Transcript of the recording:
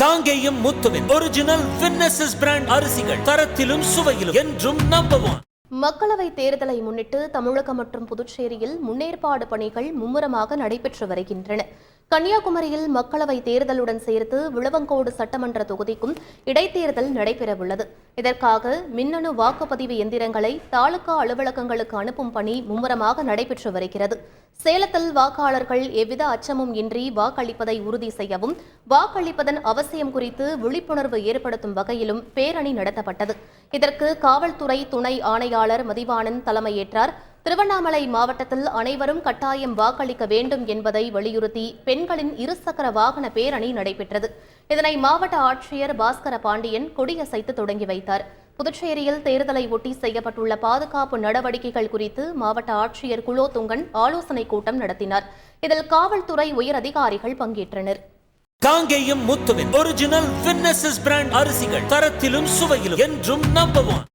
காங்கேயம் முத்துவின் ஒரிஜினல் வின்னசஸ் பிராண்ட் அரிசிகள் தரத்திலும் சுவையிலும் என்றும் நம்பர் 1. மக்களவை தேர்தலை முன்னிட்டு தமிழகம் மற்றும் புதுச்சேரியில் முன்னேற்பாடு பணிகள் மும்முரமாக நடைபெற்று வருகின்றன. கன்னியாகுமரியில் மக்களவை தேர்தலுடன் சேர்த்து விளவங்கோடு சட்டமன்ற தொகுதிக்கும் இடைத்தேர்தல் நடைபெறவுள்ளது. இதற்காக மின்னணு வாக்குப்பதிவு எந்திரங்களை தாலுகா அலுவலகங்களுக்கு அனுப்பும் பணி மும்முரமாக நடைபெற்று வருகிறது. சேலத்தில் வாக்காளர்கள் எவ்வித அச்சமும் இன்றி வாக்களிப்பதை உறுதி செய்யவும் வாக்களிப்பதன் அவசியம் குறித்து விழிப்புணர்வு ஏற்படுத்தும் வகையிலும் பேரணி நடத்தப்பட்டது. இதற்கு காவல்துறை துணை ஆணையாளர் மதிவாணன் தலைமையேற்றார். திருவண்ணாமலை மாவட்டத்தில் அனைவரும் கட்டாயம் வாக்களிக்க வேண்டும் என்பதை வலியுறுத்தி பெண்களின் இருசக்கர வாகன பேரணி நடைபெற்றது. இதனை மாவட்ட ஆட்சியர் பாஸ்கர பாண்டியன் கொடியசைத்து தொடங்கி வைத்தார். புதுச்சேரியில் தேர்தலை ஒட்டி செய்யப்பட்டுள்ள பாதுகாப்பு நடவடிக்கைகள் குறித்து மாவட்ட ஆட்சியர் குலோத்துங்கன் ஆலோசனைக் கூட்டம் நடத்தினார். இதில் காவல்துறை உயர் அதிகாரிகள் பங்கேற்றனர். காங்கேயம் முத்துவின் ஒரிஜினல் வின்னசஸ் பிராண்ட் அரிசிகள் தரத்திலும் சுவையிலும் என்றும் நம்பர் 1.